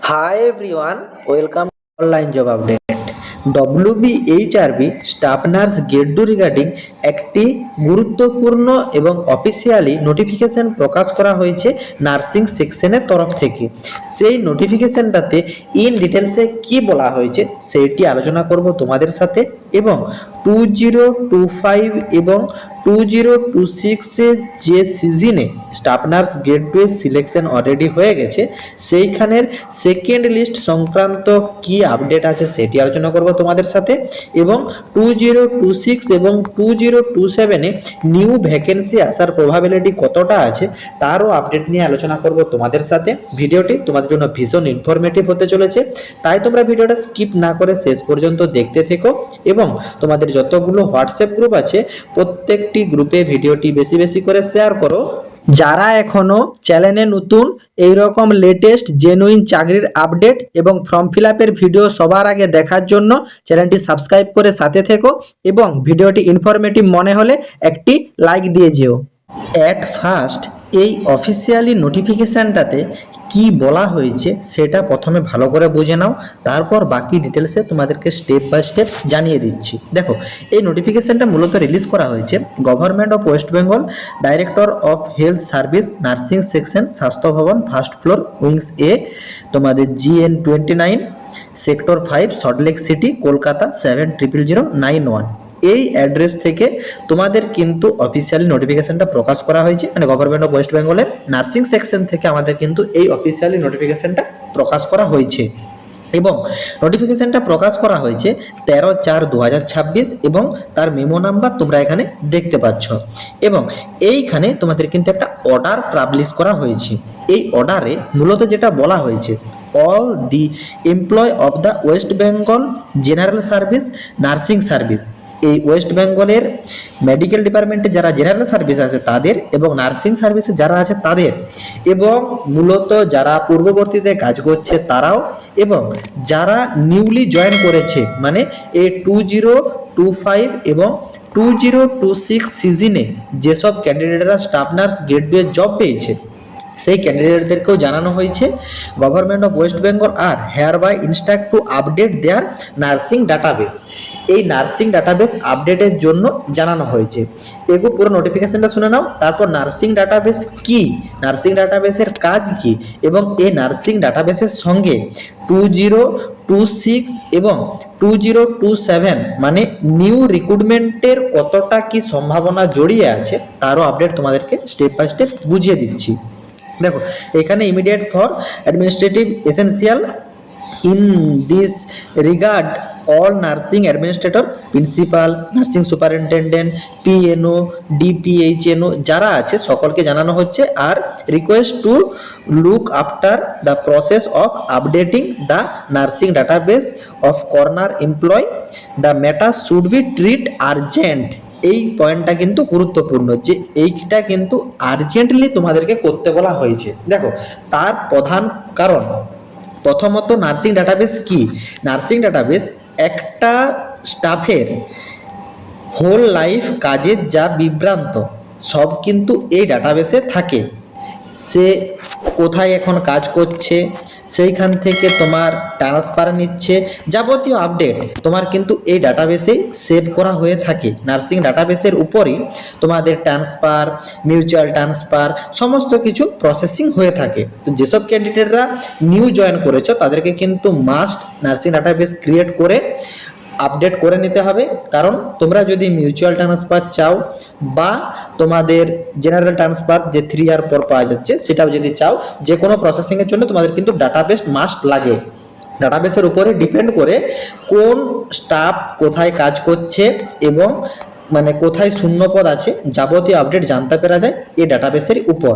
Hi everyone, welcome to online job update. WBHRB staff nurse get to regarding একটি গুরুত্বপূর্ণ এবং officially notification প্রকাশ করা হয়েছে নার্সিং সেকশনের তরফ থেকে। সেই নোটিফিকেশনটাতে ইন ডিটেলসে কি বলা হয়েছে সেইটি আলোচনা করব তোমাদের সাথে, এবং 2025 এবং 2026 যে সিজনে স্টাফ নার্স গ্রেড 2 এর সিলেকশন অলরেডি হয়ে গেছে, সেইখানের সেকেন্ড লিস্ট সংক্রান্ত কি আপডেট আছে সেটি আলোচনা করব তোমাদের সাথে, এবং 2026 এবং 2027 নিউ ভ্যাকেন্সি আসার প্রবাবিলিটি কতটা আছে তারও আপডেট নিয়ে আলোচনা করব তোমাদের সাথে। ভিডিওটি তোমাদের জন্য ভীষণ ইনফরমেটিভ হতে চলেছে, তাই তোমরা ভিডিওটা স্কিপ না করে শেষ পর্যন্ত দেখতে থেকো, এবং তোমাদের যতগুলো হোয়াটসঅ্যাপ গ্রুপ আছে প্রত্যেকটি গ্রুপে ভিডিওটি বেশি বেশি করে শেয়ার করো। যারা এখনো চ্যানেলে নতুন, এই রকম লেটেস্ট জেনুইন চাকরির আপডেট এবং ফর্ম ফিল আপের ভিডিও সবার আগে দেখার জন্য চ্যানেলটি সাবস্ক্রাইব করে সাথে থেকো, এবং ভিডিওটি ইনফরমেটিভ মনে হলে একটি লাইক দিয়ে যেও। অ্যাট ফার্স্ট এই অফিসিয়ালি নোটিফিকেশানটাতে কি বলা হয়েছে সেটা প্রথমে ভালো করে বুঝে নাও, তারপর বাকি ডিটেলসে তোমাদেরকে স্টেপ বাই স্টেপ জানিয়ে দিচ্ছি। দেখো, এই নোটিফিকেশানটা মূলত রিলিজ করা হয়েছে government of West Bengal, director of health service, nursing section, স্বাস্থ্য ভবন, ফার্স্ট ফ্লোর, উইংস এ, তোমাদের GN29, sector 5, Salt Lake city, Kolkata 700091। এই অ্যাড্রেস থেকে তোমাদের কিন্তু অফিসিয়ালি নোটিফিকেশনটা প্রকাশ করা হয়েছে, মানে গভর্নমেন্ট অফ ওয়েস্ট বেঙ্গলের নার্সিং সেকশন থেকে আমাদের কিন্তু এই অফিসিয়ালি নোটিফিকেশনটা প্রকাশ করা হয়েছে, এবং নোটিফিকেশনটা প্রকাশ করা হয়েছে 13/4/2026, এবং তার মেমো নাম্বার তোমরা এখানে দেখতে পাচ্ছ। এবং এইখানে তোমাদের কিন্তু একটা অর্ডার পাবলিশ করা হয়েছে। এই অর্ডারে মূলত যেটা বলা হয়েছে, all the employ of the West Bengal general service nursing service, এই ওয়েস্ট বেঙ্গলের মেডিকেল ডিপার্টমেন্টে যারা জেনারেল সার্ভিস আছে তাদের, এবং নার্সিং সার্ভিসে যারা আছে তাদের, এবং মূলত যারা পূর্ববর্তীতে কাজ করছে তারাও, এবং যারা নিউলি জয়েন করেছে, মানে এই 2025 এবং 2026 সিজনে যেসব ক্যান্ডিডেটরা স্টাফ নার্স গ্রেড 2 এর জব পেয়েছে সেই ক্যান্ডিডেটদেরকেও জানানো হয়েছে government of West Bengal are hereby instructed to update their nursing database. এই নার্সিং ডাটাবেস আপডেটের জন্য জানানো হয়েছে। এগো পুরো নোটিফিকেশনটা শুনে নাও, তারপর নার্সিং ডাটাবেস কি, নার্সিং ডাটাবেসের কাজ কি, এবং এই নার্সিং ডাটাবেসের সঙ্গে 2026 এবং 2027 মানে নিউ রিক্রুটমেন্টের কতটা কি সম্ভাবনা জড়িয়ে আছে তারও আপডেট তোমাদেরকে স্টেপ বাই স্টেপ বুঝিয়ে দিচ্ছি। দেখো, এখানে immediate for administrative essential in this regard all nursing administrator, principal, nursing superintendent, PNO, DPHNO যারা আছে সকলকে জানানো হচ্ছে। আর request to look after the process of updating the nursing database of corner employ, the matter should be treat urgent. এই পয়েন্টটা কিন্তু গুরুত্বপূর্ণ, যে এইটা কিন্তু আর্জেন্টলি তোমাদেরকে করতে বলা হয়েছে। দেখো, তার প্রধান কারণ, প্রথমত নার্সিং ডাটাবেস কি, নার্সিং ডাটাবেস একটা স্টাফের হোল লাইফ কাজের যা বিভ্রান্ত সব কিন্তু এই ডাটাবেসে থাকে। সে কোথায় এখন কাজ করছে, সেইখান থেকে তোমার ট্রান্সফার নিচ্ছে, যাবতীয় আপডেট তোমার কিন্তু এই ডাটাবেসেই সেভ করা হয়ে থাকে। নার্সিং ডাটাবেসের উপরই তোমাদের ট্রান্সফার, মিউচুয়াল ট্রান্সফার সমস্ত কিছু প্রসেসিং হয়ে থাকে। তো যেসব ক্যান্ডিডেটরা নিউ জয়েন করেছো তাদেরকে কিন্তু মাস্ট নার্সিং ডাটাবেস ক্রিয়েট করে আপডেট করে নিতে হবে, কারণ তোমরা যদি মিউচুয়াল ট্রান্সফার চাও বা তোমাদের জেনারেল ট্রান্সফার যে 3 ইয়ার পর পাওয়া যাচ্ছে সেটাও যদি চাও, যে কোনো প্রসেসিংয়ের জন্য তোমাদের কিন্তু ডাটাবেস মাস্ট লাগে। ডাটাবেসের উপরে ডিপেন্ড করে কোন স্টাফ কোথায় কাজ করছে এবং মানে কোথায় শূন্যপদ আছে যাবতীয় আপডেট জানতে পারা যায় এই ডাটাবেসের উপর।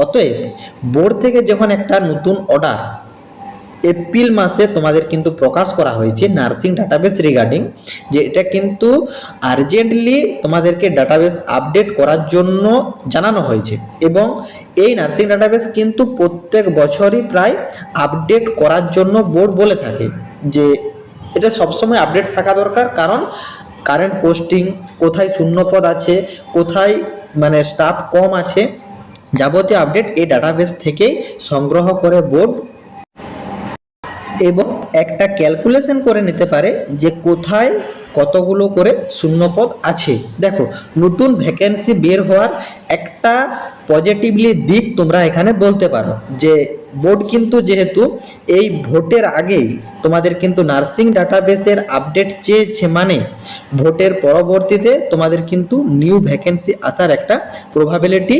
অতএব বোর্ড থেকে যখন একটা নতুন অর্ডার এপ্রিল মাসে তোমাদের কিন্তু প্রকাশ করা হয়েছে নার্সিং ডাটাবেস রিগার্ডিং, যে এটা কিন্তু আর্জেন্টলি তোমাদেরকে ডাটাবেস আপডেট করার জন্য জানানো হয়েছে, এবং এই নার্সিং ডাটাবেস কিন্তু প্রত্যেক বছরই প্রায় আপডেট করার জন্য বোর্ড বলে থাকে যে এটা সবসময় আপডেট থাকা দরকার, কারণ কারেন্ট পোস্টিং, কোথায় শূন্যপদ আছে, কোথায় মানে স্টাফ কম আছে, যাবতীয় আপডেট এই ডাটাবেস থেকেই সংগ্রহ করে বোর্ড এবং একটা ক্যালকুলেশন করে নিতে পারে যে কোথায় কতগুলো করে শূন্যপদ আছে। দেখো, নতুন ভ্যাকেন্সি বের হওয়ার একটা পজিটিভলি দিক তোমরা এখানে বলতে পারো যে বোর্ড কিন্তু যেহেতু এই ভোটের আগেই তোমাদের কিন্তু নার্সিং ডাটাবেসের আপডেট চেয়েছে, মানে ভোটের পরবর্তীতে তোমাদের কিন্তু নিউ ভ্যাকেন্সি আসার একটা প্রবাবিলিটি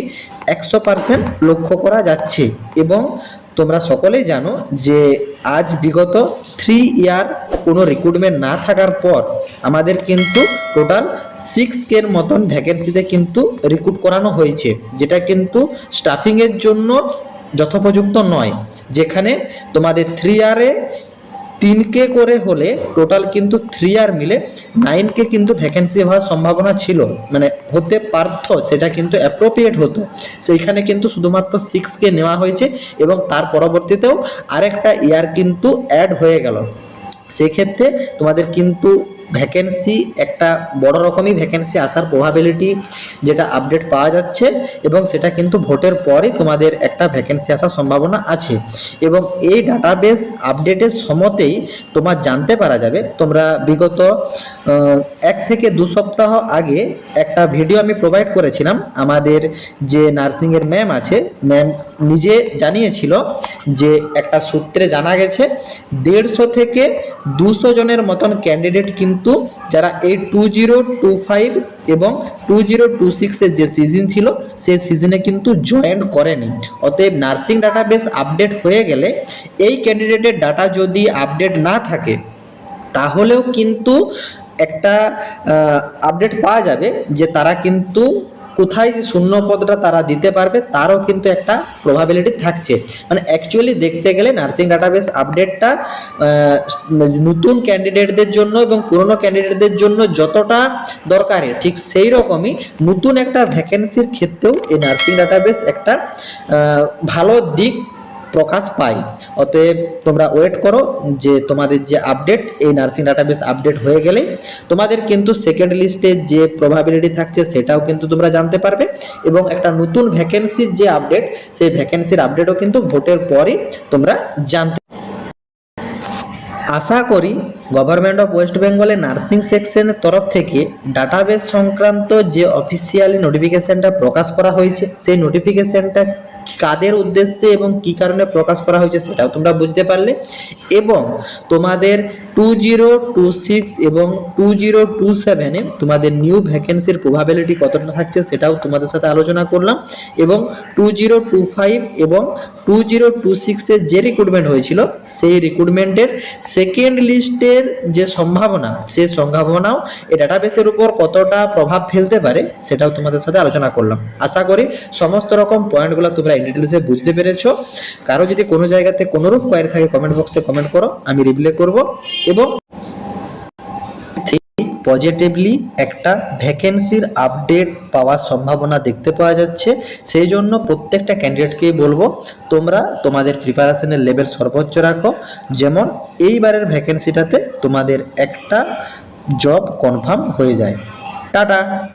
100% লক্ষ্য করা যাচ্ছে। এবং তোমরা সকলেই জানো যে আজ বিগত 3 ইয়ার কোনো রিক্রুটমেন্ট না থাকার পর আমাদের কিন্তু টোটাল 6K এর মতন ভ্যাকেন্সিতে কিন্তু রিক্রুট করানো হয়েছে, যেটা কিন্তু স্টাফিংয়ের জন্য যথোপযুক্ত নয়। যেখানে তোমাদের 3 ইয়ারে 3K করে হলে টোটাল কিন্তু 3 ইয়ার মিলে 9K কিন্তু ভ্যাকেন্সি হওয়ার সম্ভাবনা ছিল, মানে হতে পারতো, সেটা কিন্তু অ্যাপ্রোপ্রিয়েট হতো। সেইখানে কিন্তু শুধুমাত্র 6K নেওয়া হয়েছে এবং তার পরবর্তীতেও আরেকটা ইয়ার কিন্তু অ্যাড হয়ে গেল। সেক্ষেত্রে তোমাদের কিন্তু ভ্যাকেন্সি একটা বড় রকমই ভ্যাকেন্সি আসার প্রবাবিলিটি যেটা আপডেট পাওয়া যাচ্ছে, এবং সেটা কিন্তু ভোটের পরই তোমাদের একটা ভ্যাকেন্সি আসার সম্ভাবনা আছে। এবং এই ডাটাবেস আপডেটের সময়তেই তোমার জানতে পারা যাবে, তোমরা বিগত 1 থেকে 2 সপ্তাহ আগে একটা ভিডিও আমি প্রোভাইড করেছিলাম, আমাদের যে নার্সিংয়ের ম্যাম আছে, ম্যাম নিজে জানিয়েছিল যে একটা সূত্রে জানা গেছে 150 থেকে 200 জনের মতন ক্যান্ডিডেট কিন্তু যারা এই 2025 এবং 2026 এর যে সিজন ছিল সেই সিজনে কিন্তু জয়েন করেনি। অতএব নার্সিং ডাটাবেস আপডেট হয়ে গেলে এই ক্যান্ডিডেটের ডাটা যদি আপডেট না থাকে তাহলেও কিন্তু একটা আপডেট পাওয়া যাবে যে তারা কিন্তু কোথায় যে শূন্য পদটা তারা দিতে পারবে তারও কিন্তু একটা প্রবাবিলিটি থাকছে। মানে অ্যাকচুয়ালি দেখতে গেলে নার্সিং ডাটাবেস আপডেটটা নতুন ক্যান্ডিডেটদের জন্য এবং পুরনো ক্যান্ডিডেটদের জন্য যতটা দরকারি, ঠিক সেই রকমই নতুন একটা ভ্যাকেন্সির ক্ষেত্রেও এই নার্সিং ডাটাবেস একটা ভালো দিক প্রকাশ পায়। অতএব তোমরা ওয়েট করো যে তোমাদের যে আপডেট, এই নার্সিং ডাটাবেস আপডেট হয়ে গেলে তোমাদের কিন্তু সেকেন্ড লিস্টে যে প্রবাবিলিটি থাকছে সেটাও কিন্তু তোমরা জানতে পারবে, এবং একটা নতুন ভ্যাকেন্সির যে আপডেট সেই ভ্যাকেন্সির আপডেটও কিন্তু ভোটের পরই তোমরা জানতে। আশা করি গভর্নমেন্ট অফ ওয়েস্ট বেঙ্গলের নার্সিং সেকশনের তরফ থেকে ডাটাবেস সংক্রান্ত যে অফিসিয়ালি নোটিফিকেশনটা প্রকাশ করা হয়েছে সেই নোটিফিকেশনটা কাদের উদ্দেশ্যে এবং কি কারণে প্রকাশ করা হয়েছে সেটাও তোমরা বুঝতে পারলে, এবং তোমাদের 2026 এবং 2027-এ তোমাদের নিউ ভ্যাকেন্সির প্রবাবিলিটি কতটা থাকছে সেটাও তোমাদের সাথে আলোচনা করলাম, এবং 2025 এবং 2026-এর যে রিক্রুটমেন্ট হয়েছিল সেই রিক্রুটমেন্টের সেকেন্ড লিস্টের যে সম্ভাবনা, সেই সম্ভাবনাও এই ডাটাবেসের উপর কতটা প্রভাব ফেলতে পারে সেটাও তোমাদের সাথে আলোচনা করলাম। আশা করি সমস্ত রকম পয়েন্টগুলো তোমরা ইন ডিটেলসে বুঝতে পেরেছো। কারো যদি কোনো জায়গাতে কোনোরূপ কোয়ারি থাকে কমেন্ট বক্সে কমেন্ট করো, আমি রিপ্লাই করব। এবং পজিটিভলি একটা ভ্যাকেন্সির আপডেট পাওয়ার সম্ভাবনা দেখতে পাওয়া যাচ্ছে, সেই জন্য প্রত্যেকটা ক্যান্ডিডেটকেই বলবো তোমরা তোমাদের প্রিপারেশনের লেভেল সর্বোচ্চ রাখো, যেমন এইবারের ভ্যাকেন্সিটাতে তোমাদের একটা জব কনফার্ম হয়ে যায়। টাটা।